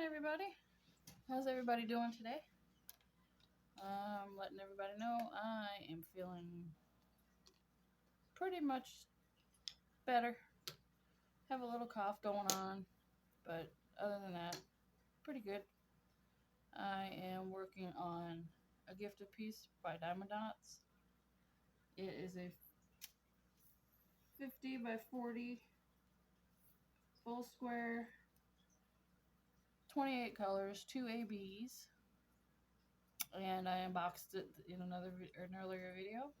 everybody. How's everybody doing today? Letting everybody know I am feeling pretty much better. Have a little cough going on, but other than that, pretty good. I am working on a gifted piece by Diamond Dots. It is a 50 by 40 full square, 28 colors, 2 ABs, and I unboxed it in an earlier video.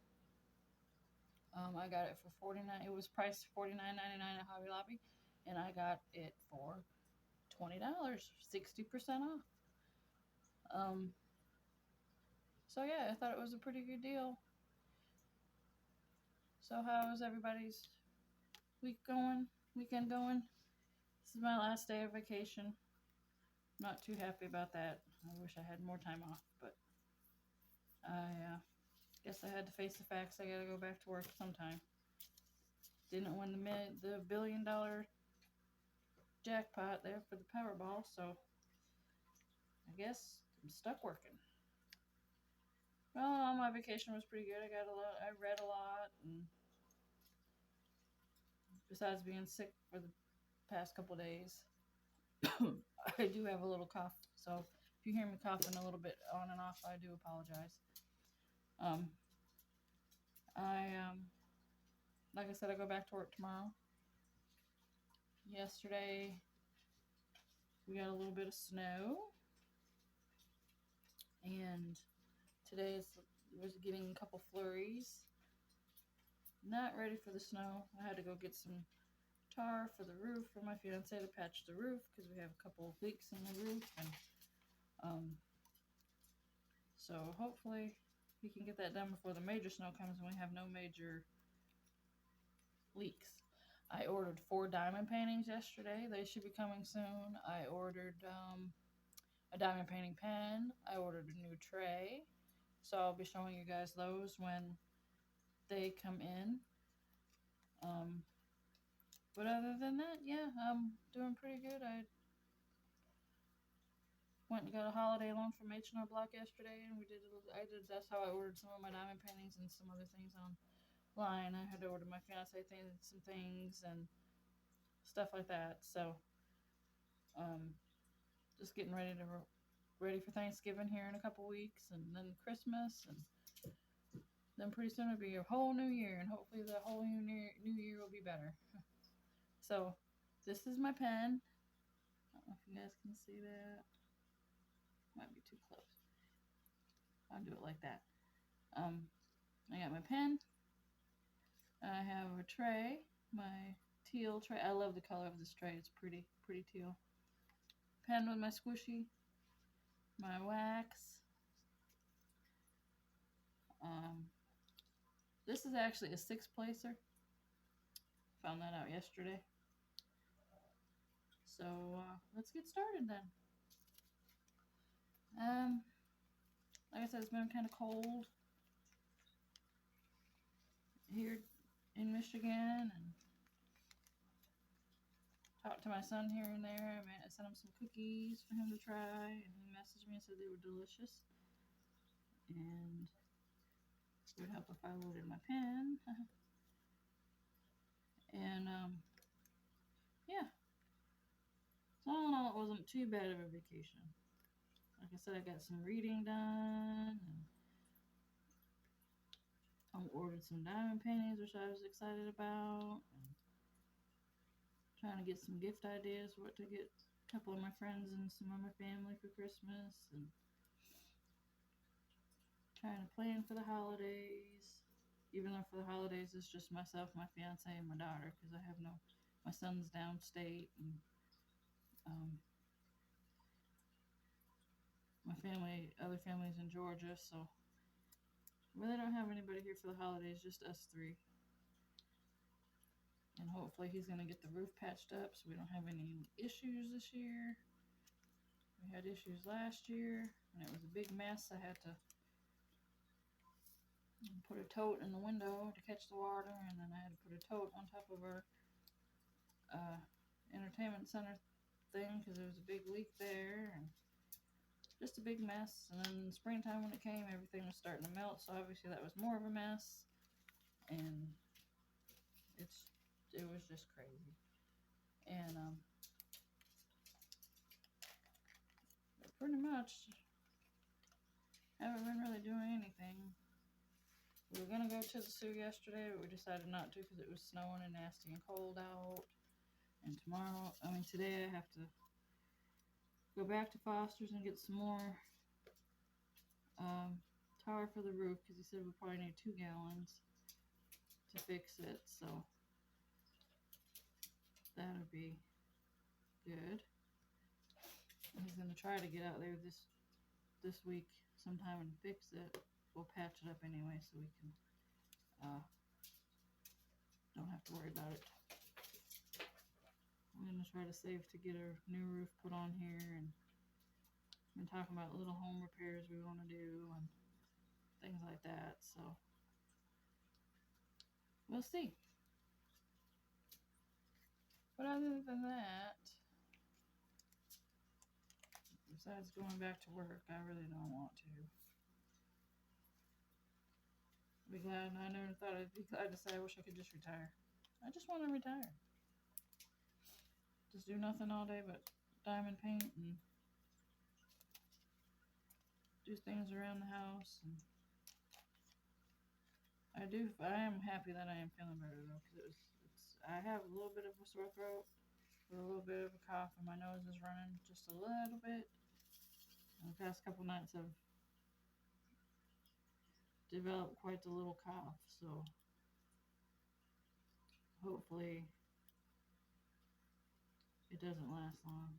I got it for $49. It was priced $49.99 at Hobby Lobby, and I got it for $20, 60% off. So yeah, I thought it was a pretty good deal. So how's everybody's weekend going? This is my last day of vacation. Not too happy about that. I wish I had more time off, but I guess I had to face the facts. I gotta go back to work sometime. Didn't win the $1 billion jackpot there for the Powerball, so I guess I'm stuck working. Well, my vacation was pretty good. I read a lot, and besides being sick for the past couple days, I do have a little cough. So if you hear me coughing a little bit on and off, I do apologize. Um, like I said, I go back to work tomorrow. Yesterday, we got a little bit of snow, and today was getting a couple flurries. Not ready for the snow. I had to go get some tar for the roof for my fiance to patch the roof because we have a couple of leaks in the roof, and so hopefully we can get that done before the major snow comes and we have no major leaks. I ordered 4 diamond paintings yesterday. They should be coming soon. I ordered a diamond painting pen. I ordered a new tray, so I'll be showing you guys those when they come in. But other than that, yeah, I'm doing pretty good. I went and got a holiday loan from H&R Block yesterday, and that's how I ordered some of my diamond paintings and some other things online. I had to order my fiance some things and stuff like that. So, just getting ready for Thanksgiving here in a couple weeks, and then Christmas, and then pretty soon it'll be a whole new year, and hopefully the whole new year will be better. So, this is my pen. I don't know if you guys can see that. Might be too close. I'll do it like that. I got my pen. I have a tray, my teal tray. I love the color of this tray. It's pretty teal. Pen with my squishy, my wax. This is actually a 6-placer. Found that out yesterday. So let's get started then. Like I said, it's been kind of cold here in Michigan, and talked to my son here and there. I sent him some cookies for him to try, and he messaged me and said they were delicious, and it would help if I loaded my pen. And yeah, so all in all, it wasn't too bad of a vacation. Like I said, I got some reading done, and I ordered some diamond paintings, which I was excited about, and trying to get some gift ideas, what to get a couple of my friends and some of my family for Christmas, and trying to plan for the holidays. Even though for the holidays it's just myself, my fiance, and my daughter, because my son's downstate, and other families in Georgia, so really don't have anybody here for the holidays, just us 3. And hopefully he's going to get the roof patched up so we don't have any issues this year. We had issues last year, and it was a big mess. I had to put a tote in the window to catch the water, and then I had to put a tote on top of our entertainment center thing because there was a big leak there and just a big mess. And then springtime when it came, everything was starting to melt, so obviously that was more of a mess. And it was just crazy. And pretty much haven't been really doing anything. We were gonna go to the zoo yesterday, but we decided not to because it was snowing and nasty and cold out. And today I have to go back to Foster's and get some more tar for the roof because he said we probably need 2 gallons to fix it. So that'll be good. He's gonna try to get out there this week sometime and fix it. We'll patch it up anyway so we can don't have to worry about it. I'm gonna try to save to get a new roof put on here, and been talking about little home repairs we want to do and things like that. So we'll see. But other than that, besides going back to work, I really don't want to. Be glad. I never thought I'd be glad to say I wish I could just retire. I just want to retire. Just do nothing all day but diamond paint and do things around the house. And I am happy that I am feeling better though, because I have a little bit of a sore throat with a little bit of a cough, and my nose is running just a little bit. And the past couple nights I've developed quite the little cough, so hopefully it doesn't last long.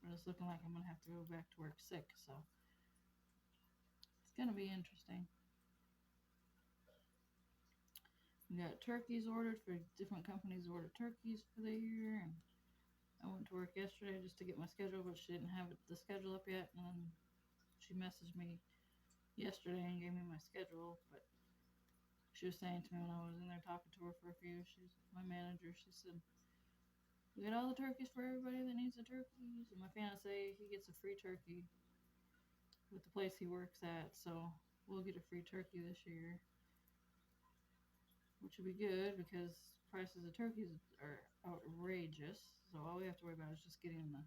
But it's looking like I'm gonna have to go back to work sick, so it's gonna be interesting. We got turkeys ordered for different companies. Ordered turkeys for the year, and I went to work yesterday just to get my schedule, but she didn't have the schedule up yet. And then she messaged me yesterday and gave me my schedule. But she was saying to me when I was in there talking to her for a few, she's my manager. She said, "We got all the turkeys for everybody that needs the turkeys." And my fiance, he gets a free turkey with the place he works at, so we'll get a free turkey this year, which will be good because prices of turkeys are outrageous. So all we have to worry about is just getting the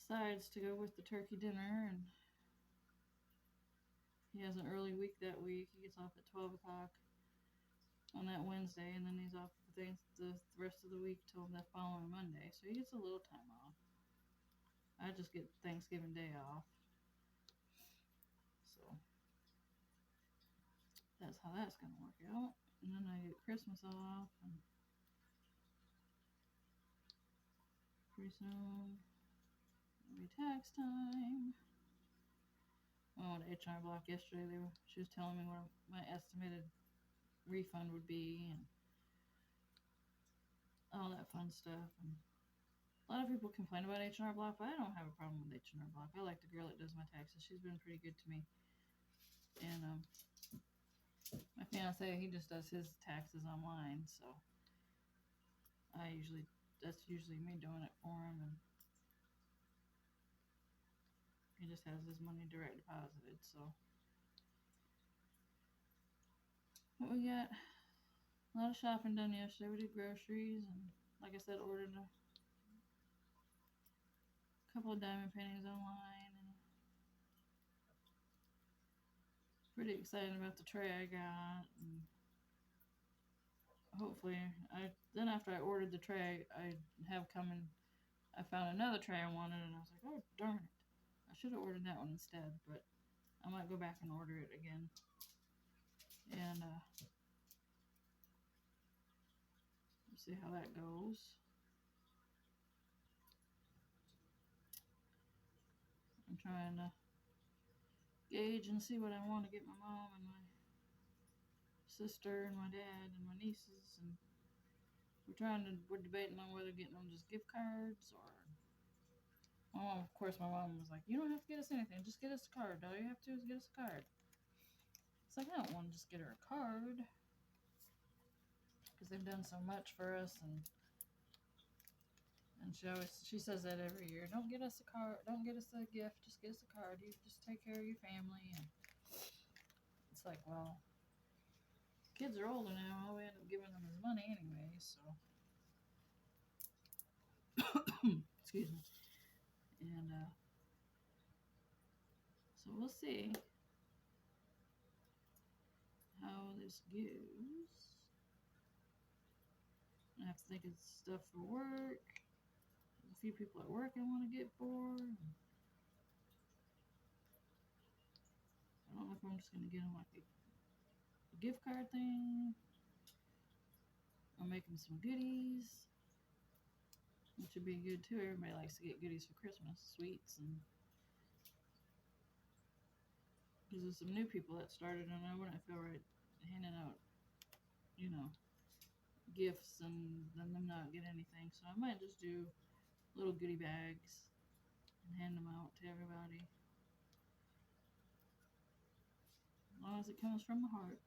sides to go with the turkey dinner. And he has an early week that week. He gets off at 12 o'clock on that Wednesday, and then he's off for the rest of the week till the following Monday. So he gets a little time off. I just get Thanksgiving Day off. So that's how that's going to work out. And then I get Christmas off, and pretty soon it'll be tax time. When I went to H&R Block yesterday, she was telling me what my estimated refund would be and all that fun stuff. And a lot of people complain about H&R Block, but I don't have a problem with H&R Block. I like the girl that does my taxes. She's been pretty good to me. And my fiance, he just does his taxes online, so that's usually me doing it for him, and he just has his money direct deposited. So but we got a lot of shopping done yesterday. We did groceries, and like I said, ordered a couple of diamond paintings online, and pretty excited about the tray I got. And hopefully, then after I ordered the tray, I found another tray I wanted, and I was like, oh darn it, I should have ordered that one instead. But I might go back and order it again, and we'll see how that goes. I'm trying to gauge and see what I want to get my mom and my sister and my dad and my nieces, and we're debating on whether getting them just gift cards or my mom. Of course, my mom was like, "You don't have to get us anything. Just get us a card. All you have to do is get us a card." It's like, I don't want to just get her a card because they've done so much for us, and And she says that every year. Don't get us a card. Don't get us a gift. Just get us a card. You just take care of your family. And it's like, well, kids are older now. All we end up giving them is money anyway. So, excuse me. And so we'll see how this goes. I have to think of stuff for work. A few people at work I want to get for. I don't know if I'm just going to get them like a gift card thing or make them some goodies, which would be good too. Everybody likes to get goodies for Christmas, sweets, and because there's some new people that started, and I wouldn't feel right handing out, gifts and then them not get anything. So I might just do little goodie bags and hand them out to everybody. As long as it comes from the heart.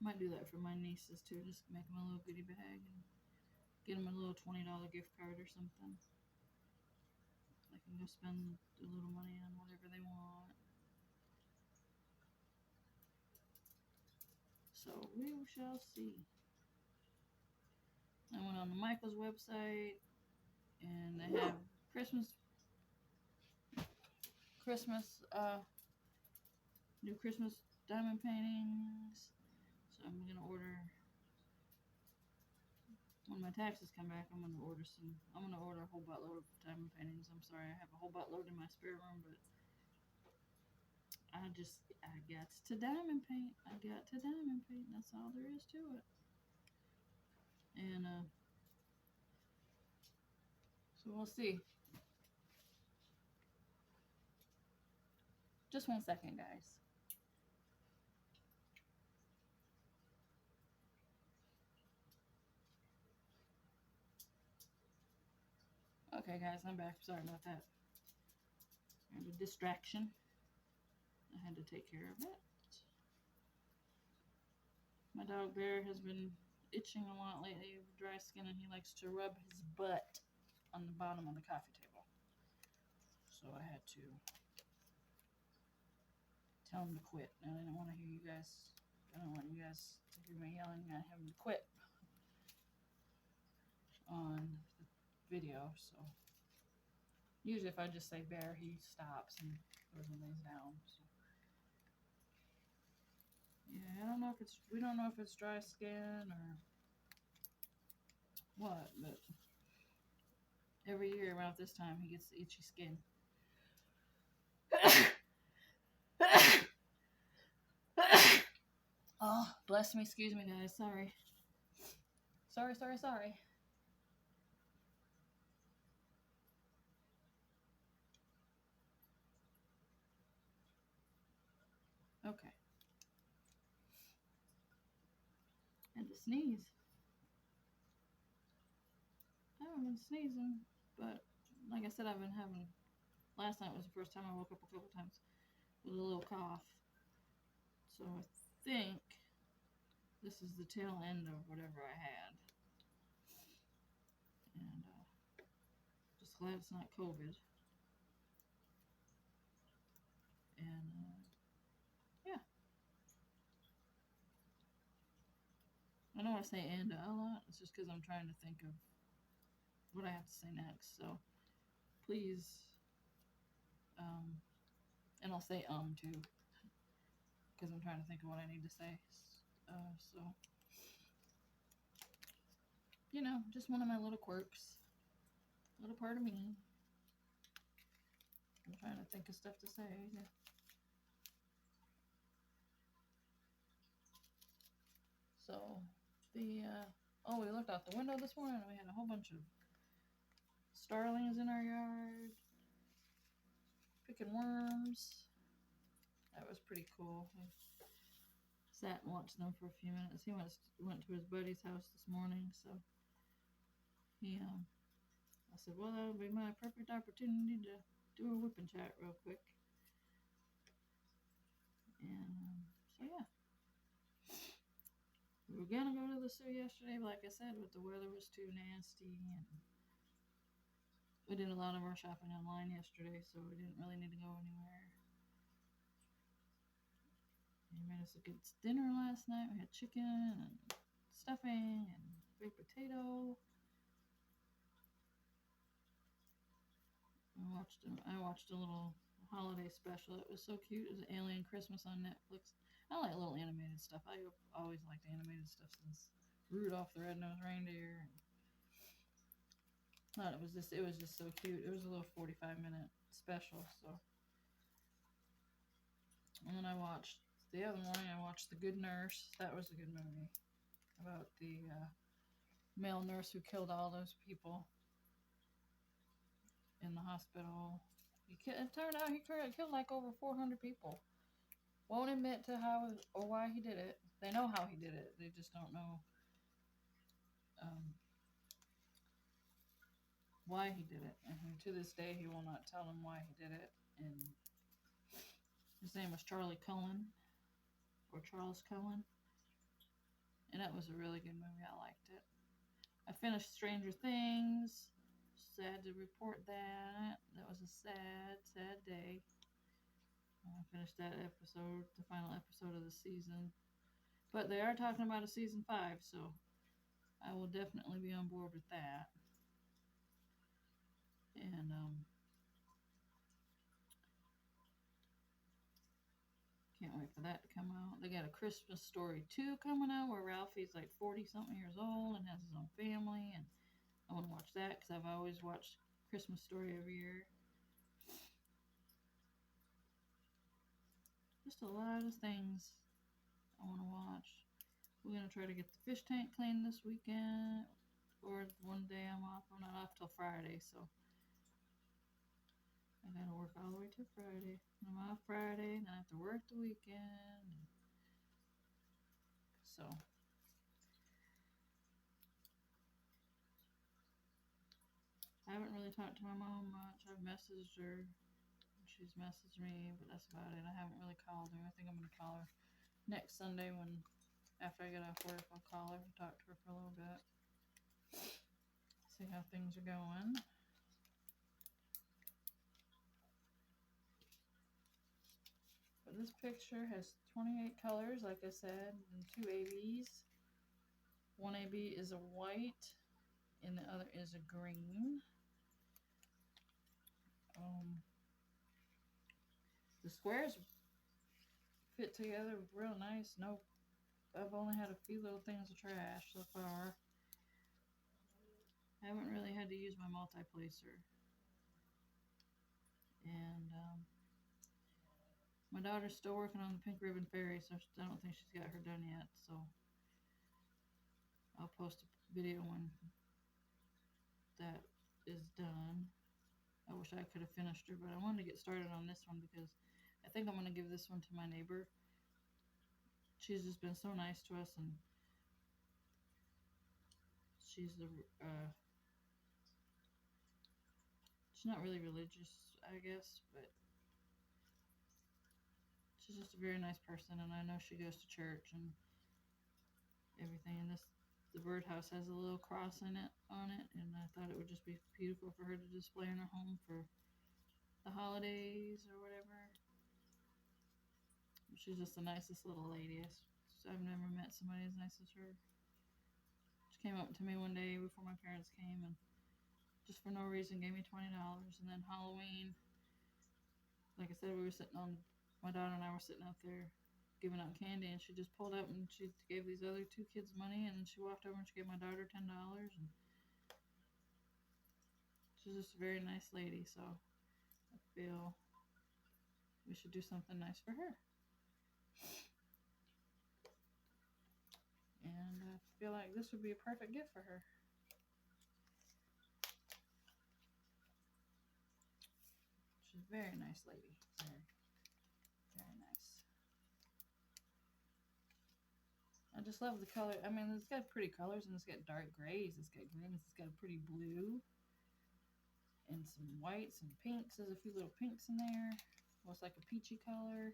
Might do that for my nieces too. Just make them a little goodie bag and get them a little $20 gift card or something. They can go spend a little money on whatever they want. So we shall see. I went on the Michael's website and they have Christmas, new Christmas diamond paintings. So I'm gonna order when my taxes come back. I'm gonna order a whole buttload of diamond paintings. I'm sorry, I have a whole buttload in my spare room, but I got to diamond paint. That's all there is to it. And so we'll see. Just 1 second, guys. Okay, guys, I'm back. Sorry about that. I had a distraction. I had to take care of it. My dog Bear has been itching a lot lately with dry skin, and he likes to rub his butt on the bottom of the coffee table. So I had to tell him to quit. And I didn't want to hear you guys. I don't want you guys to hear me yelling at him to quit on the video. So usually if I just say Bear, he stops and goes and lays down. So yeah, we don't know if it's dry skin or what, but every year around this time he gets the itchy skin. Oh, bless me, excuse me guys, sorry. Sorry. Okay. Had to sneeze. I haven't been sneezing, but like I said, last night was the first time I woke up a couple times with a little cough. So I think this is the tail end of whatever I had. And just glad it's not COVID. And yeah. I know I say and a lot. It's just because I'm trying to think of what I have to say next. So please, and I'll say too, because I'm trying to think of what I need to say. So, just one of my little quirks, little part of me. I'm trying to think of stuff to say. Yeah. So we looked out the window this morning and we had a whole bunch of starlings in our yard picking worms. That was pretty cool. We sat and watched them for a few minutes. He went to his buddy's house this morning, so I said, well, that'll be my perfect opportunity to do a WIP and Chat real quick. And so yeah, We were gonna go to the zoo yesterday, but like I said, but the weather was too nasty, and we did a lot of our shopping online yesterday, so we didn't really need to go anywhere. We made us a good dinner last night. We had chicken and stuffing and baked potato. I watched a little holiday special. It was so cute. It was Alien Christmas on Netflix. I like little animated stuff. I always liked animated stuff since Rudolph the Red-Nosed Reindeer. And it was just so cute. It was a little 45-minute special. So, and then the other morning. I watched The Good Nurse. That was a good movie about the male nurse who killed all those people in the hospital. It turned out he killed like over 400 people. Won't admit to how or why he did it. They know how he did it. They just don't know why he did it. And to this day, he will not tell them why he did it. And his name was Charlie Cullen, or Charles Cullen. And that was a really good movie. I liked it. I finished Stranger Things. Sad to report that. That was a sad, sad day. I finished that episode, the final episode of the season. But they are talking about a season 5, so I will definitely be on board with that. And can't wait for that to come out. They got a Christmas Story 2 coming out where Ralphie's like 40-something years old and has his own family. And I want to watch that because I've always watched Christmas Story every year. Just a lot of things I want to watch. We're going to try to get the fish tank cleaned this weekend. Or one day I'm off. I'm not off till Friday, so I gotta work all the way till Friday. I'm off Friday, and I have to work the weekend. So I haven't really talked to my mom much. I've messaged her. She's messaged me, but that's about it. I haven't really called her. I think I'm gonna call her next Sunday after I get off work. I'll call her and talk to her for a little bit. See how things are going. But this picture has 28 colors, like I said, and 2 ABs. One AB is a white, and the other is a green. The squares fit together real nice. No, I've only had a few little things of trash so far. I haven't really had to use my multi-placer. And my daughter's still working on the Pink Ribbon Fairy, so I don't think she's got her done yet. So I'll post a video when that is done. I wish I could have finished her, but I wanted to get started on this one because I think I'm going to give this one to my neighbor. She's just been so nice to us, and she's not really religious, I guess, but she's just a very nice person, and I know she goes to church and everything. And the birdhouse has a little cross on it, and I thought it would just be beautiful for her to display in her home for the holidays or whatever. She's just the nicest little lady. I've never met somebody as nice as her. She came up to me one day before my parents came and just for no reason gave me $20. And then Halloween, like I said, my daughter and I were sitting out there giving out candy, and she just pulled up and she gave these other 2 kids money, and then she walked over and she gave my daughter $10. And she's just a very nice lady, so I feel we should do something nice for her. And I feel like this would be a perfect gift for her. She's a very nice lady. Very, very nice. I just love the color. I mean, it's got pretty colors, and it's got dark grays. It's got greens. It's got a pretty blue. And some whites and pinks. There's a few little pinks in there. Looks like a peachy color.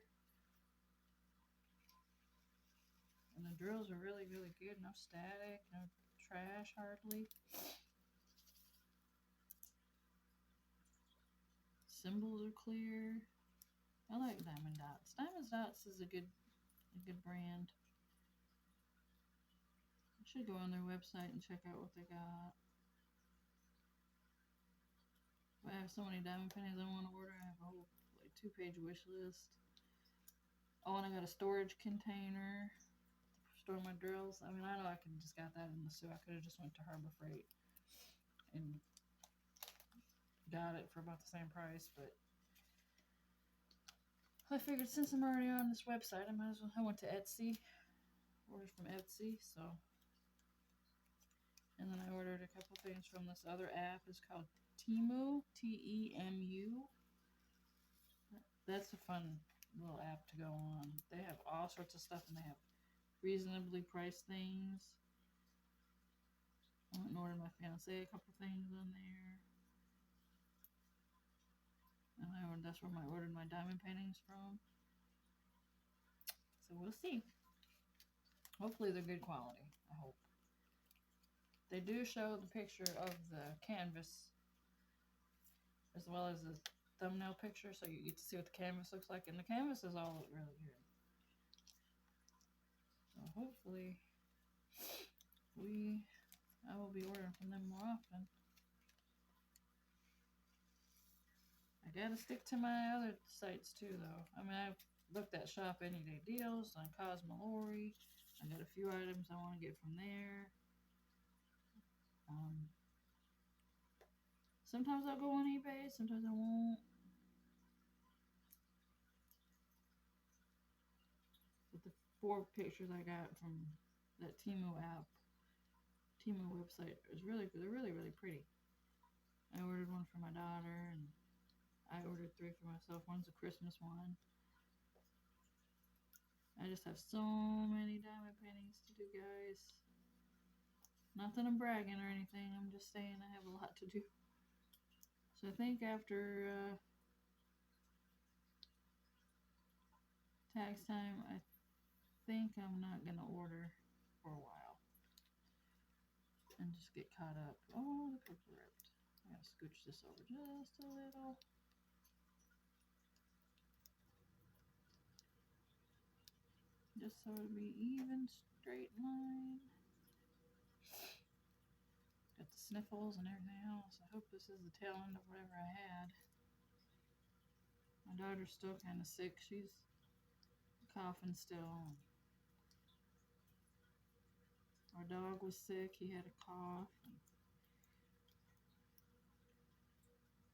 And the drills are really, really good. No static, no trash hardly. Symbols are clear. I like Diamond Dots. Diamond Dots is a good brand. I should go on their website and check out what they got. I have so many diamond pennies I want to order. I have a whole like 2-page wish list. Oh, and I got a storage container to store my drills. I mean, I know I could just got that in the store. I could have just went to Harbor Freight and got it for about the same price, but I figured since I'm already on this website, I might as well. I went to Etsy, ordered from Etsy, so. And then I ordered a couple things from this other app. It's called Temu, Temu. That's a fun little app to go on. They have all sorts of stuff, and they have reasonably priced things. I went and ordered my fiance a couple things on there. And that's where I ordered my diamond paintings from. So we'll see. Hopefully they're good quality. I hope. They do show the picture of the canvas as well as the thumbnail picture, so you get to see what the canvas looks like. And the canvases all look really good. So hopefully I will be ordering from them more often. I gotta stick to my other sites too, though. I mean, I've looked at Shop Any Day Deals on Cosmolori. I got a few items I want to get from there. Sometimes I'll go on eBay, sometimes I won't. But the 4 pictures I got from that Temu app, Temu website, they're really, really pretty. I ordered one for my daughter, and I ordered 3 for myself. One's a Christmas one. I just have so many diamond paintings to do, guys. Not that I'm bragging or anything, I'm just saying I have a lot to do. So I think after tax time, I think I'm not going to order for a while. And just get caught up. Oh, the purple ripped. I gotta scooch this over just a little. Just so it'll be even, straight line. Got the sniffles and everything else. I hope this is the tail end of whatever I had. My daughter's still kind of sick. She's coughing still. Our dog was sick. He had a cough.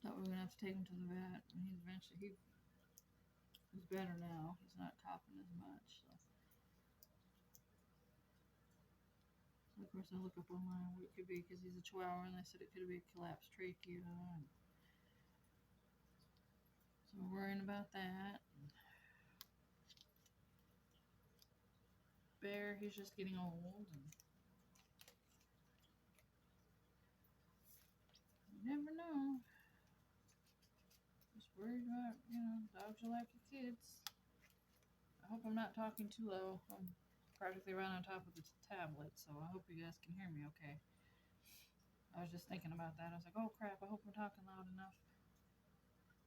Thought we were gonna have to take him to the vet, and he's better now. He's not coughing as much. So. Of course, I look up online what it could be because he's a Chihuahua, and they said it could be a collapsed trachea. So we're worrying about that. Bear, he's just getting old. And you never know. Just worried about, dogs are like your kids. I hope I'm not talking too low. I'm practically right on top of the tablet, so I hope you guys can hear me okay. I was just thinking about that. I was like, oh crap, I hope I'm talking loud enough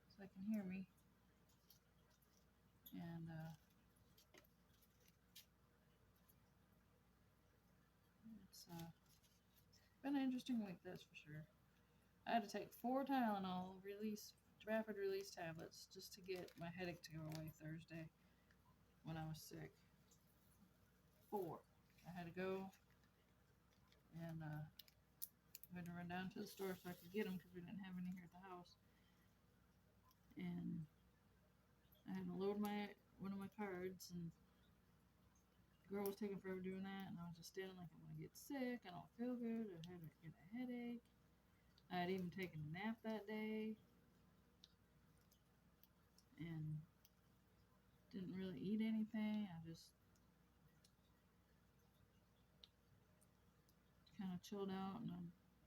so they can hear me. And it's been an interesting week, that's for sure. I had to take 4 Tylenol rapid release tablets just to get my headache to go away Thursday when I was sick. 4. I had to go and I had to run down to the store so I could get them because we didn't have any here at the house. And I had to load one of my cards, and the girl was taking forever doing that, and I was just standing like, I'm gonna get sick, I don't feel good, I had a headache. I had even taken a nap that day and didn't really eat anything. I just kind of chilled out, and I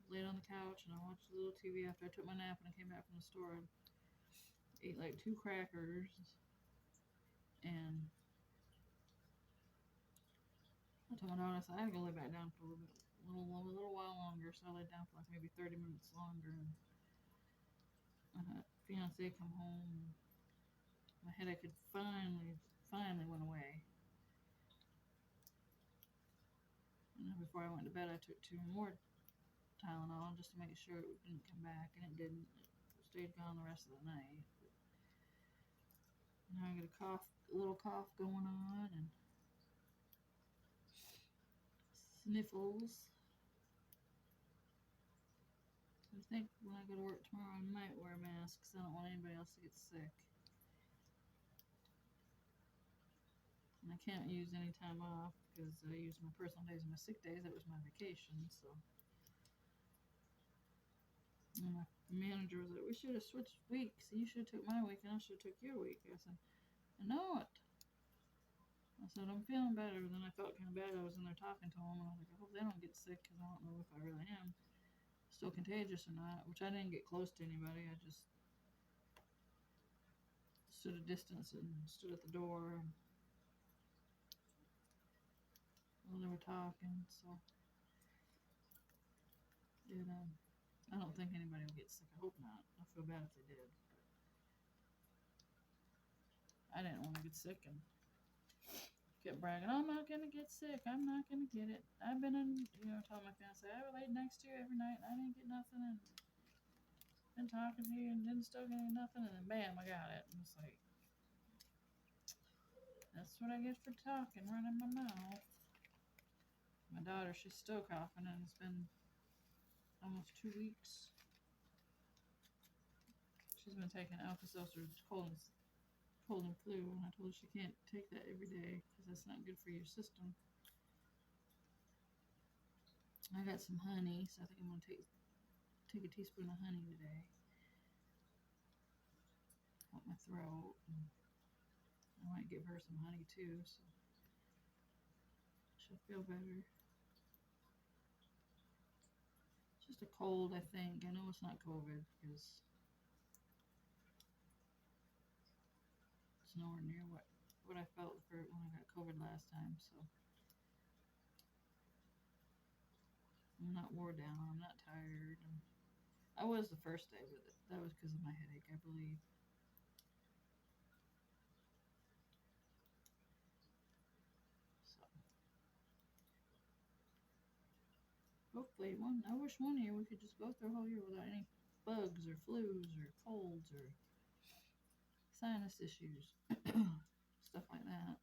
laid on the couch and I watched a little TV after I took my nap, and I came back from the store and ate like 2 crackers and I told my daughter, I said, I gotta go lay back down for a little while longer. So I laid down for like maybe 30 minutes longer. And my fiance come home. And my headache had finally went away. And then before I went to bed, I took 2 more Tylenol just to make sure it didn't come back, and it didn't. It stayed gone the rest of the night. But now I got a little cough going on, and sniffles. I think when I go to work tomorrow, I might wear a mask because I don't want anybody else to get sick. And I can't use any time off because I use my personal days and my sick days. That was my vacation, so. And my manager was like, we should have switched weeks. You should have took my week and I should have took your week. I said, I know it. I said, I'm feeling better. Then I felt kind of bad. I was in there talking to them, and I was like, I hope they don't get sick because I don't know if I really am still contagious or not, which I didn't get close to anybody. I just stood a distance and stood at the door and while they were talking. So, I don't think anybody will get sick. I hope not. I feel bad if they did. I didn't want to get sick and kept bragging, I'm not going to get sick. I'm not going to get it. I've been in, telling my fiance, I laid next to you every night and I didn't get nothing. And been talking to you and didn't still get nothing. And then bam, I got it. And it's like, that's what I get for talking, running my mouth. My daughter, she's still coughing and it's been almost 2 weeks. She's been taking Alka-Seltzer, cold and flu, and I told her she can't take that every day because that's not good for your system. I got some honey, so I think I'm gonna take a teaspoon of honey today. Help my throat. And I might give her some honey too, so she'll feel better. It's just a cold, I think. I know it's not COVID because it's nowhere near what I felt for when I got COVID last time, so I'm not wore down, I'm not tired. And I was the first day, but that was because of my headache, I believe. So hopefully I wish one year we could just go through a whole year without any bugs or flus or colds or sinus issues, stuff like that.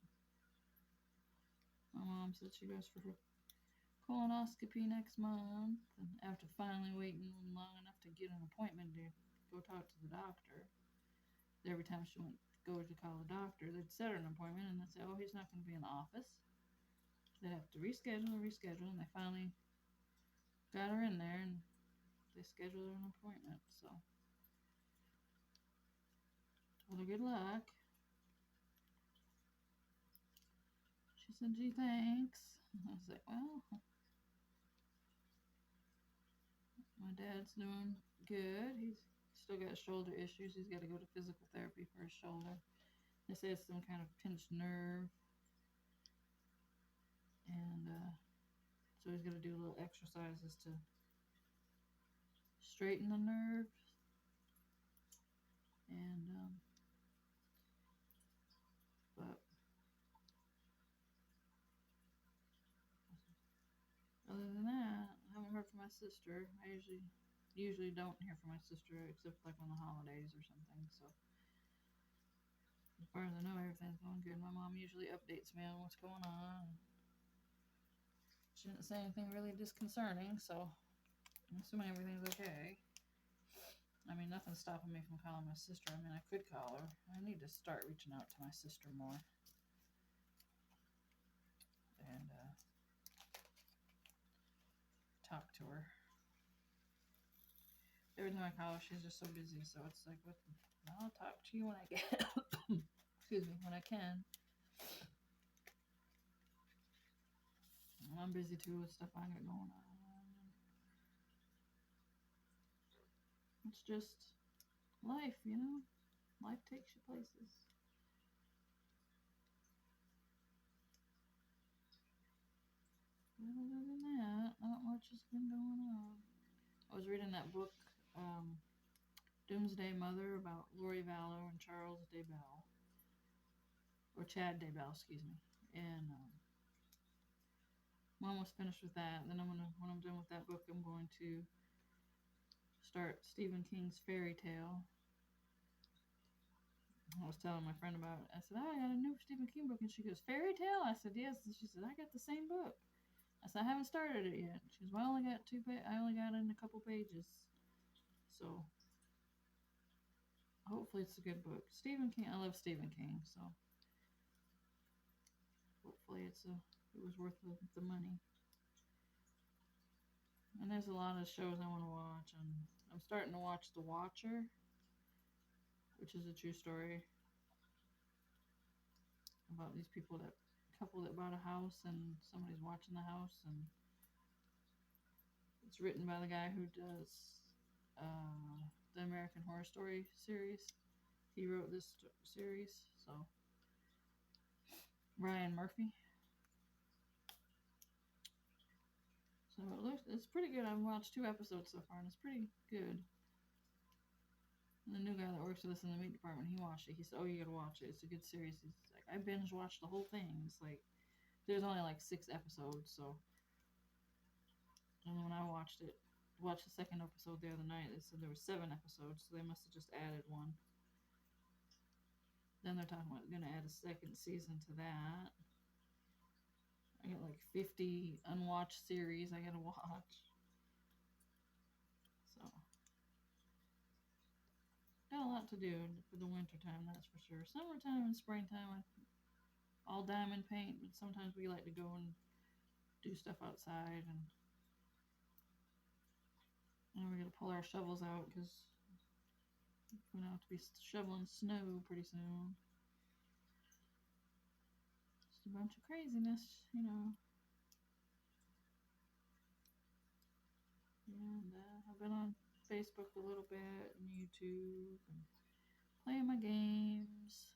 My mom said she goes for her colonoscopy next month, and after finally waiting long enough to get an appointment to go talk to the doctor, every time she went to go to call the doctor, they'd set her an appointment and they'd say, oh, he's not going to be in the office. They'd have to reschedule, and they finally got her in there and they scheduled her an appointment. So told her good luck. She said, gee, thanks. And I was like, well, my dad's doing good. He's still got shoulder issues. He's got to go to physical therapy for his shoulder. They say it's some kind of pinched nerve. And so he's got to do little exercises to straighten the nerve. And, but other than that, I haven't heard from my sister. I usually don't hear from my sister except like on the holidays or something. So as far as I know, everything's going good. My mom usually updates me on what's going on. She didn't say anything really disconcerting, so I'm assuming everything's okay. I mean, nothing's stopping me from calling my sister. I mean, I could call her. I need to start reaching out to my sister more. And talk to her. Every time I call her, she's just so busy. So it's like, I'll talk to you when I get, excuse me, when I can. And I'm busy too with stuff I got going on. It's just life, Life takes you places. much has been going on. I was reading that book, Doomsday Mother, about Lori Vallow and Charles Daybell, or Chad Daybell, excuse me. And I'm almost finished with that. Then when I'm done with that book, I'm going to start Stephen King's Fairy Tale. I was telling my friend about it. I said, I got a new Stephen King book. And she goes, Fairy Tale? I said, yes. And she said, I got the same book. I said, I haven't started it yet. She goes, well, I only got I only got in a couple pages. So hopefully it's a good book. Stephen King, I love Stephen King. So hopefully it was worth the money. And there's a lot of shows I want to watch. And I'm starting to watch The Watcher, which is a true story about these couple that bought a house and somebody's watching the house, and it's written by the guy who does the American Horror Story series. He wrote this series, so Ryan Murphy. So it's pretty good. I've watched 2 episodes so far, and it's pretty good. And the new guy that works with us in the meat department, he watched it. He said, "Oh, you gotta watch it. It's a good series." He's like, "I binge watched the whole thing." It's like there's only like 6 episodes, so. And when I watched the second episode the other night, they said there were 7 episodes, so they must have just added one. Then they're talking about going to add a second season to that. I got like 50 unwatched series I gotta watch. So, got a lot to do for the winter time, that's for sure. Summertime and springtime, all diamond paint, but sometimes we like to go and do stuff outside, and we're gonna pull our shovels out because we're gonna have to be shoveling snow pretty soon. Just a bunch of craziness, you know. And I've been on Facebook a little bit and YouTube and playing my games,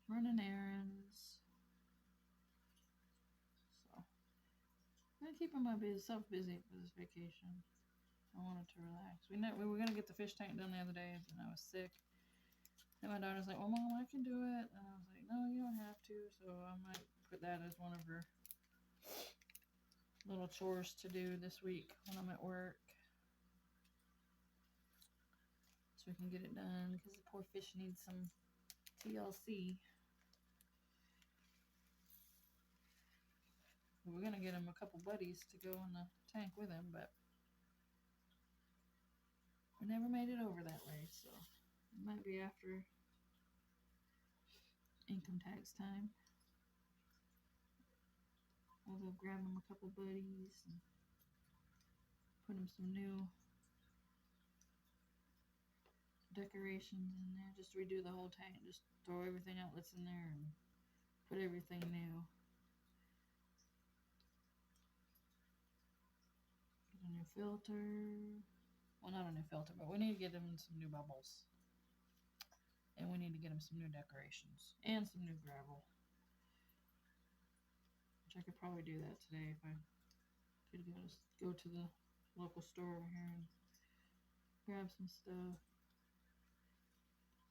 running errands. So I'm gonna keep myself busy for this vacation. I wanted to relax. We were gonna get the fish tank done the other day, and I was sick. And my daughter's like, "Well, Mom, I can do it." And I was like, "No, you don't have to." So I might put that as one of her little chores to do this week when I'm at work, so we can get it done, because the poor fish needs some TLC. We were gonna get him a couple buddies to go in the tank with him, but we never made it over that way, so it might be after income tax time. I'll go grab him a couple buddies and put him some new decorations in there. Just redo the whole tank. Just throw everything out that's in there and put everything new. Get a new filter. Well, not a new filter, but we need to get him some new bubbles. And we need to get him some new decorations and some new gravel. Which I could probably do that today if I could go to the local store over here and grab some stuff.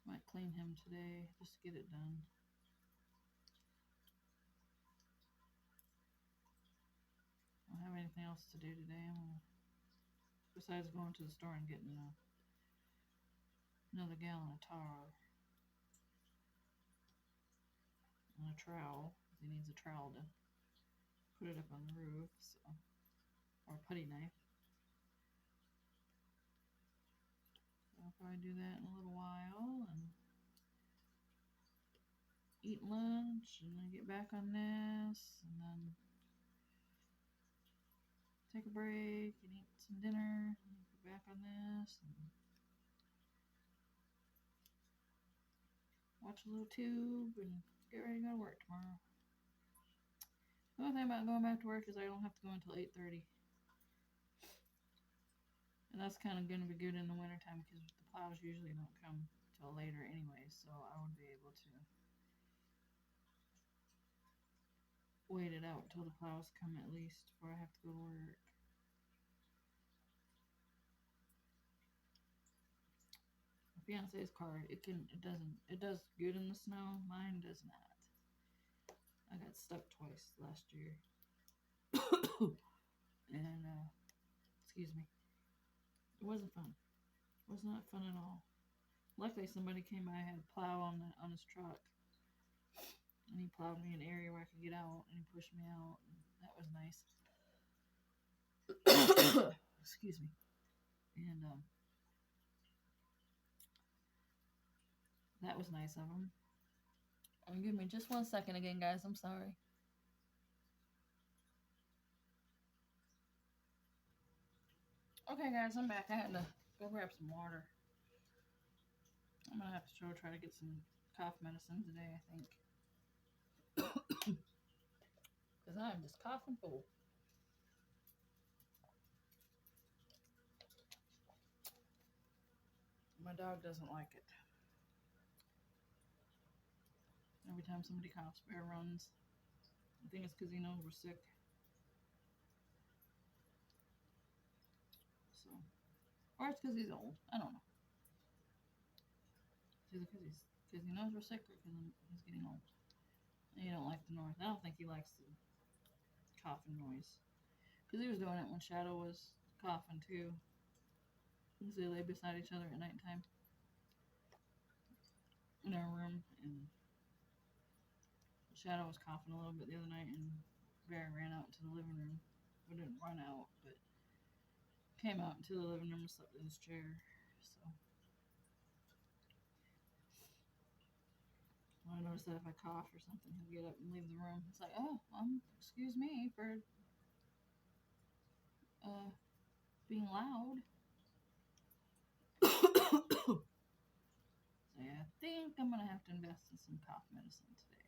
Might clean him today just to get it done. I don't have anything else to do today. Besides going to the store and getting another gallon of tar and a trowel. He needs a trowel to put it up on the roof, so, or a putty knife. So I'll probably do that in a little while and eat lunch and then get back on this and then take a break and eat some dinner and get back on this and watch a little tube and get ready to go to work tomorrow. The only thing about going back to work is I don't have to go until 8:30. And that's kind of going to be good in the wintertime because the plows usually don't come till later anyway, so I would be able to wait it out till the plows come at least before I have to go to work. My fiance's car, it does good in the snow. Mine does not. I got stuck twice last year. And excuse me. It wasn't fun. It was not fun at all. Luckily somebody came by, had a plow on his truck. And he plowed me an area where I could get out, and he pushed me out, and that was nice. Excuse me. And that was nice of him. Give me just 1 second again, guys. I'm sorry. Okay, guys, I'm back. I had to go grab some water. I'm gonna have to try to get some cough medicine today, I think. Because I'm just coughing full. My dog doesn't like it. Every time somebody coughs, Bear runs. I think it's because he knows we're sick. So, or it's because he's old. I don't know. It's either because he knows we're sick or because he's getting old. And he don't like the noise. I don't think he likes the coughing noise. Because he was doing it when Shadow was coughing too. Because they lay beside each other at nighttime in our room, and Shadow was coughing a little bit the other night, and Bear ran out to the living room. We didn't run out, but came out into the living room and slept in his chair. So I noticed that if I cough or something, he'll get up and leave the room. It's like, oh, excuse me for being loud. So yeah, I think I'm gonna have to invest in some cough medicine today.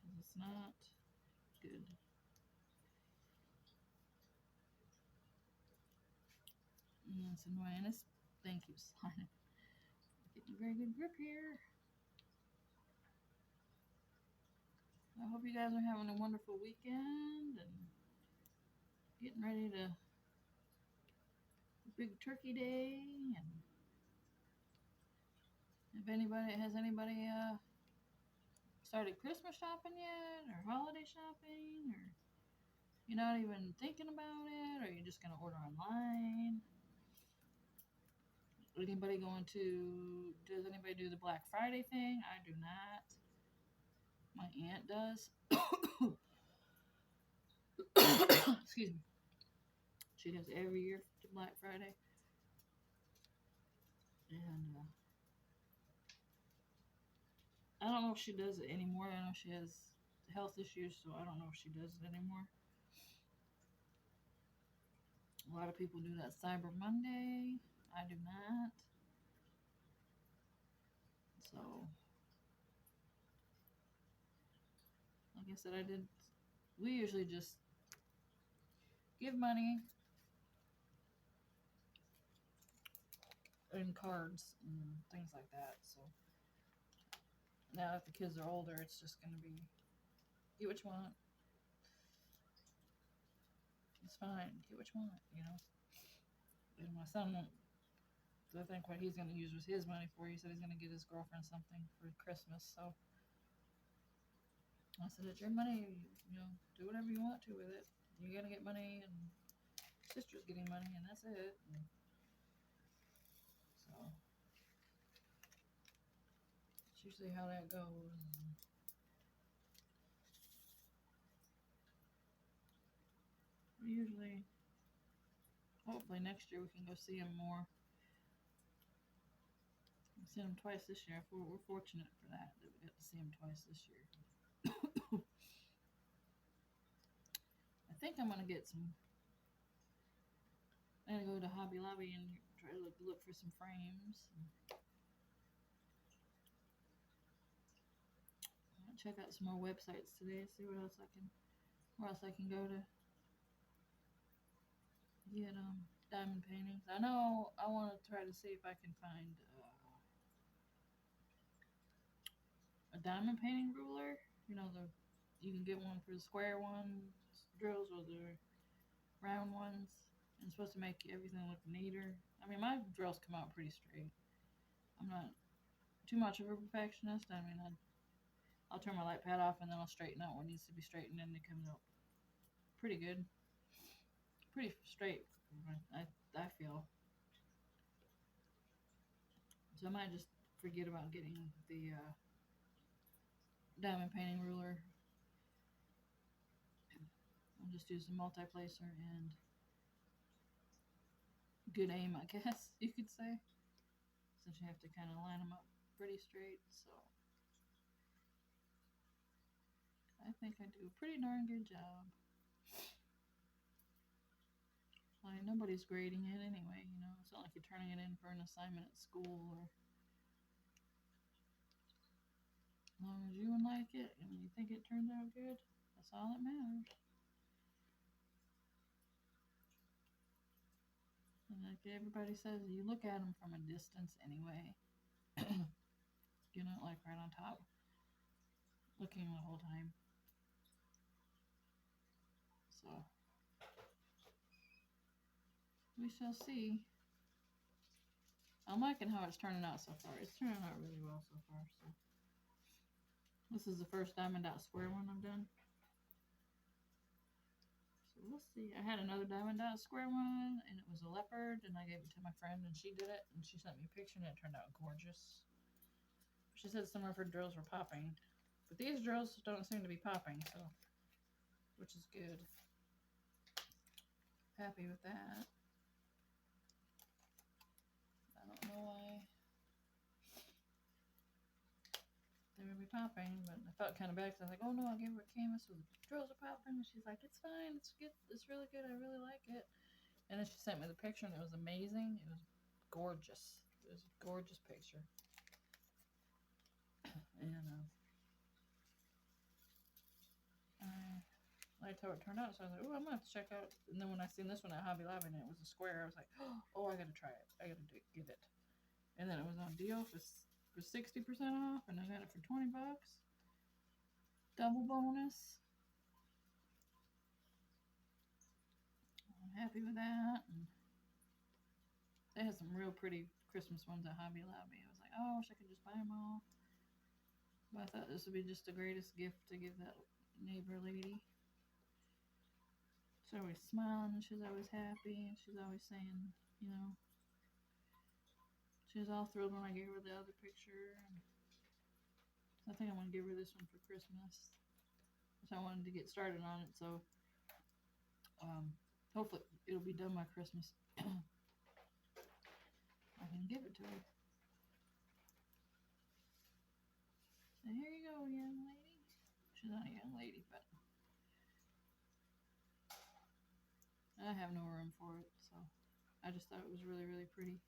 Because it's not good. And it's annoying. Thank you, Simon. Getting a very good grip here. I hope you guys are having a wonderful weekend and getting ready to big turkey day. And if anybody started Christmas shopping yet, or holiday shopping, or you're not even thinking about it, or you're just gonna order online. Does anybody do the Black Friday thing? I do not. My aunt does. Excuse me. She does every year to Black Friday. And I don't know if she does it anymore. I know she has health issues, so I don't know if she does it anymore. A lot of people do that Cyber Monday. I do not. So, like I said, we usually just give money and cards and things like that. So, now that the kids are older, it's just going to be get what you want. It's fine. Get what you want, And my son won't. I think what he's going to use was his money for. He said he's going to get his girlfriend something for Christmas. So I said, it's your money. Do whatever you want to with it. You're going to get money, and sister's getting money, and that's it. And so it's usually how that goes. And usually, hopefully next year we can go see him more. We've seen him twice this year. We're fortunate for that we got to see him twice this year. I think I'm gonna get some. I'm gonna go to Hobby Lobby and try to look for some frames. Check out some more websites today. See where else I can go to get diamond paintings. I know I want to try to see if I can find a diamond painting ruler. You know, you can get one for the square ones drills or the round ones. And it's supposed to make everything look neater. I mean, my drills come out pretty straight. I'm not too much of a perfectionist. I mean, I'll turn my light pad off and then I'll straighten out what needs to be straightened and it comes out pretty good. Pretty straight, I feel. So I might just forget about getting the diamond painting ruler. I'll just use the multi-placer and good aim, I guess you could say, since you have to kind of line them up pretty straight. So I think I do a pretty darn good job. Like, nobody's grading it anyway, you know. It's not like you're turning it in for an assignment at school. Or as long as you like it and you think it turns out good, that's all that matters. And like everybody says, you look at them from a distance anyway. You're not like right on top looking the whole time. So we shall see. I'm liking how it's turning out so far. It's turning out really well so far. So this is the first diamond dot square one I've done. So we'll see. I had another diamond dot square one, and it was a leopard, and I gave it to my friend, and she did it, and she sent me a picture, and it turned out gorgeous. She said some of her drills were popping, but these drills don't seem to be popping, so which is good. Happy with that. I don't know why they would be popping, but I felt kind of bad because I was like, oh no, I gave her a canvas with the drills are popping. And she's like, it's fine, it's good, it's really good, I really like it. And then she sent me the picture and it was amazing. It was gorgeous. It was a gorgeous picture. And I liked how it turned out, so I was like, oh, I'm gonna have to check out. And then when I seen this one at Hobby Lobby and it was a square, I was like, oh, I gotta try it. I gotta get it. And then it was on deal for 60% off, and I got it for $20. Double bonus. I'm happy with that. And they had some real pretty Christmas ones at Hobby Lobby. I was like, oh, I wish I could just buy them all. But I thought this would be just the greatest gift to give that neighbor lady. She's always smiling and she's always happy and she's always saying, you know, she was all thrilled when I gave her the other picture. And I think I want to give her this one for Christmas. So I wanted to get started on it, so hopefully it'll be done by Christmas. I can give it to her. So here you go, young lady. She's not a young lady, but I have no room for it, so I just thought it was really, really pretty.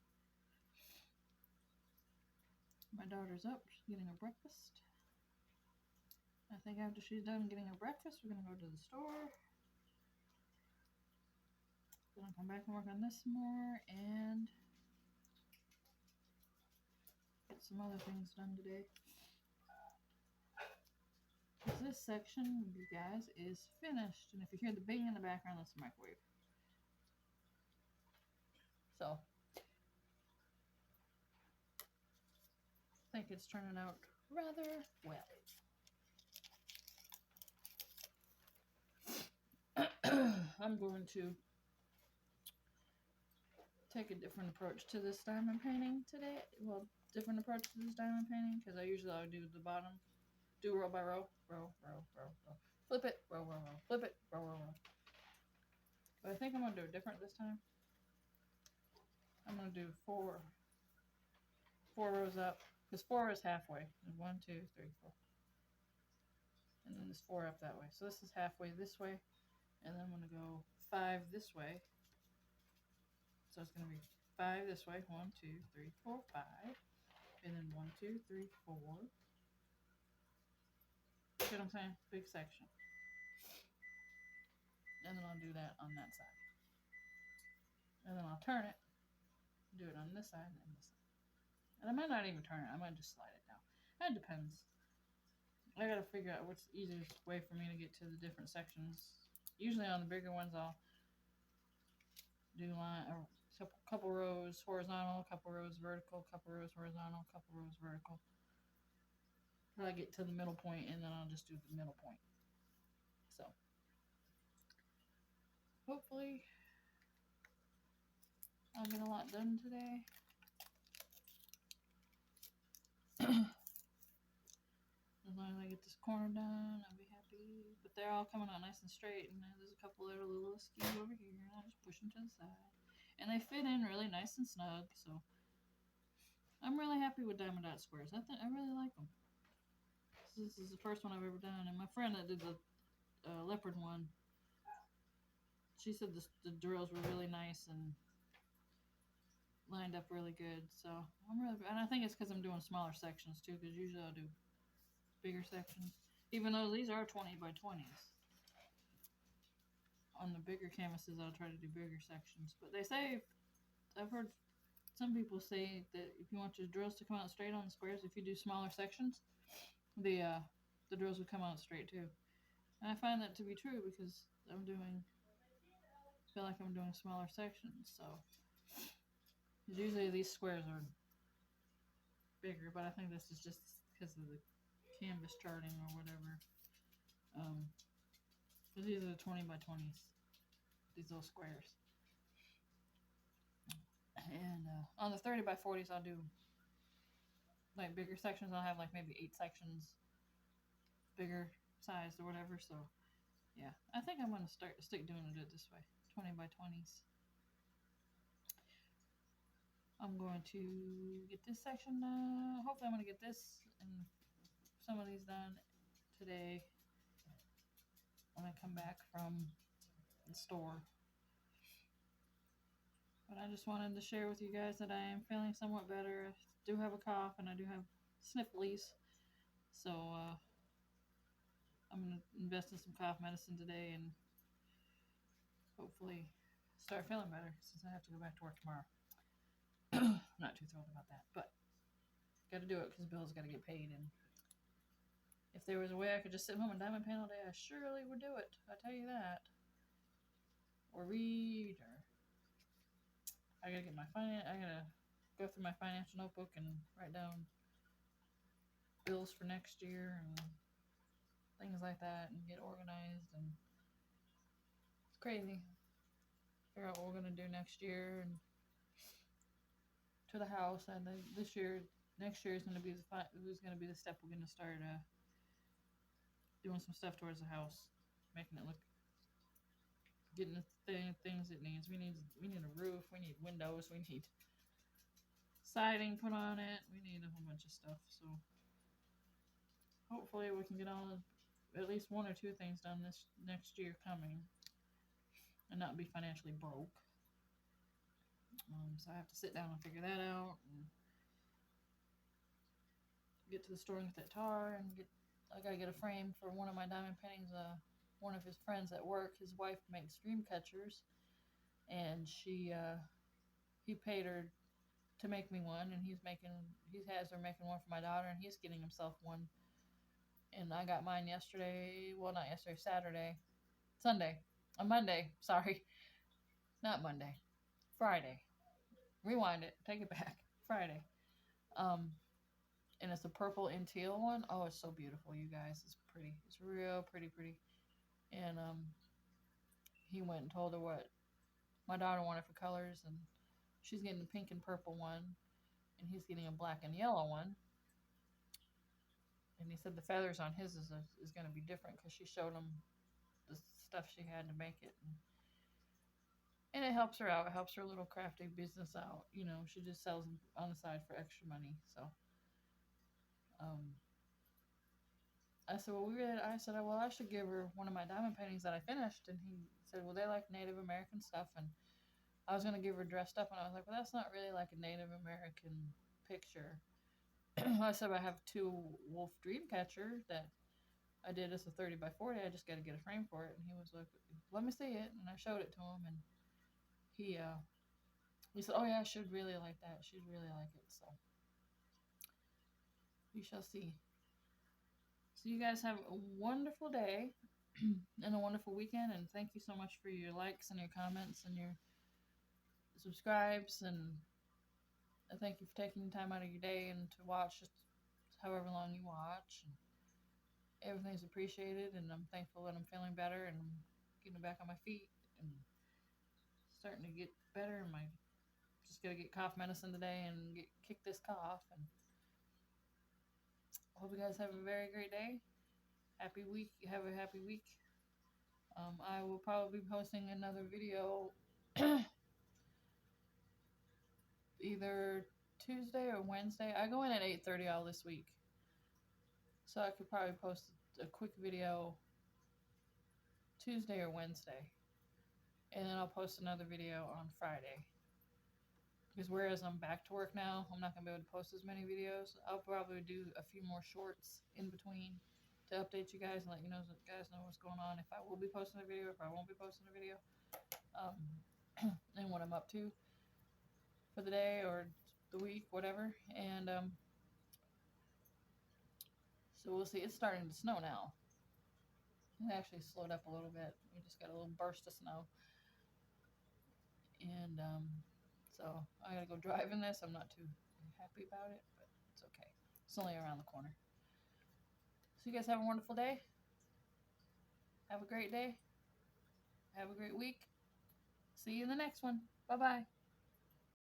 My daughter's up. She's getting her breakfast. I think after she's done getting her breakfast, we're going to go to the store. Gonna come back and work on this more and get some other things done today. This section, you guys, is finished. And if you hear the bing in the background, that's the microwave. So, I think it's turning out rather well. I'm going to take a different approach to this diamond painting today. Well, different approach to this diamond painting because I usually do the bottom, do row by row, row, row, row, row, flip it, row, row, row, flip it, row, row, row. But I think I'm going to do it different this time. I'm going to do four rows up because 4 is halfway. 1, 2, 3, 4. And then there's 4 up that way. So this is halfway this way. And then I'm going to go 5 this way. So it's going to be 5 this way. 1, 2, 3, 4, 5. And then 1, 2, 3, 4. See what I'm saying? Big section. And then I'll do that on that side. And then I'll turn it. Do it on this side and this side. And I might not even turn it. I might just slide it down. That depends. I gotta figure out what's the easiest way for me to get to the different sections. Usually on the bigger ones, I'll do line or couple rows horizontal, couple rows vertical, couple rows horizontal, couple rows vertical. Till I get to the middle point, and then I'll just do the middle point. So hopefully I'll get a lot done today. As long as I get this corner done, I'll be happy. But they're all coming out nice and straight, and there's a couple that are a little askew over here, and I just push them to the side. And they fit in really nice and snug, so I'm really happy with diamond dot squares. I really like them. This is the first one I've ever done, and my friend that did the leopard one, she said the drills were really nice and lined up really good. So I'm really, and I think it's because I'm doing smaller sections too. Because usually I'll do bigger sections, even though these are 20 by 20s. On the bigger canvases, I'll try to do bigger sections. But they say, I've heard some people say that if you want your drills to come out straight on the squares, if you do smaller sections, the drills will come out straight too. And I find that to be true because feel like I'm doing smaller sections. So usually these squares are bigger, but I think this is just because of the canvas charting or whatever. But these are the 20 by 20s, these little squares. And on the 30 by 40s, I'll do like bigger sections. I'll have like maybe 8 sections, bigger sized or whatever. So yeah, I think I'm gonna stick doing it this way, 20 by 20s. I'm going to get this section done. Hopefully, I'm gonna get this and some of these done today when I come back from the store. But I just wanted to share with you guys that I am feeling somewhat better. I do have a cough and I do have sniffles. So I'm going to invest in some cough medicine today and hopefully start feeling better since I have to go back to work tomorrow. Not too thrilled about that, but got to do it because bills got to get paid. And if there was a way I could just sit home and diamond paint all day, I surely would do it. I tell you that. Or read, or I gotta get I gotta go through my financial notebook and write down bills for next year and things like that and get organized. And it's crazy. Figure out what we're gonna do next year and to the house. And then next year is gonna be the step we're gonna start doing some stuff towards the house, making it look, getting the things it needs. We need a roof. We need windows. We need siding put on it. We need a whole bunch of stuff. So hopefully we can get at least 1 or 2 things done this next year coming and not be financially broke. So I have to sit down and figure that out and get to the store and get that tar and I gotta get a frame for one of my diamond paintings. One of his friends at work, his wife makes dream catchers, and he paid her to make me one, and he has her making one for my daughter, and he's getting himself one. And I got mine yesterday. Well, not yesterday, Monday. Sorry, not Monday, Friday. Rewind it, take it back. Friday. And it's a purple and teal one. Oh, it's so beautiful, you guys. It's pretty. It's real pretty. And he went and told her what my daughter wanted for colors, and she's getting a pink and purple one, and he's getting a black and yellow one. And he said the feathers on his is going to be different because she showed him the stuff she had to make it. And it helps her out. It helps her little crafty business out. You know, she just sells them on the side for extra money. So, I said, well, I should give her one of my diamond paintings that I finished. And he said, well, they like Native American stuff. And I was going to give her dressed up. And I was like, well, that's not really like a Native American picture. I said, I have 2 wolf dream catcher that I did as a 30 by 40. I just got to get a frame for it. And he was like, let me see it. And I showed it to him. And he said, oh, yeah, she'd really like that. She'd really like it. So we shall see. So you guys have a wonderful day and a wonderful weekend. And thank you so much for your likes and your comments and your subscribes. And thank you for taking time out of your day and to watch just however long you watch. And everything's appreciated. And I'm thankful that I'm feeling better and I'm getting back on my feet and starting to get better. And my just gotta get cough medicine today and kick this cough. And I hope you guys have a very great day. Happy week. Have a happy week. I will probably be posting another video either Tuesday or Wednesday. I go in at 8:30 all this week, so I could probably post a quick video Tuesday or Wednesday, and then I'll post another video on Friday. Because whereas I'm back to work now, I'm not gonna be able to post as many videos. I'll probably do a few more shorts in between to update you guys and let you guys know what's going on. If I will be posting a video, if I won't be posting a video, and what I'm up to for the day or the week, whatever. And so we'll see. It's starting to snow now. It actually slowed up a little bit. We just got a little burst of snow. And so I gotta go drive in this. I'm not too happy about it, but it's okay. It's only around the corner. So you guys have a wonderful day. Have a great day. Have a great week. See you in the next one. Bye bye.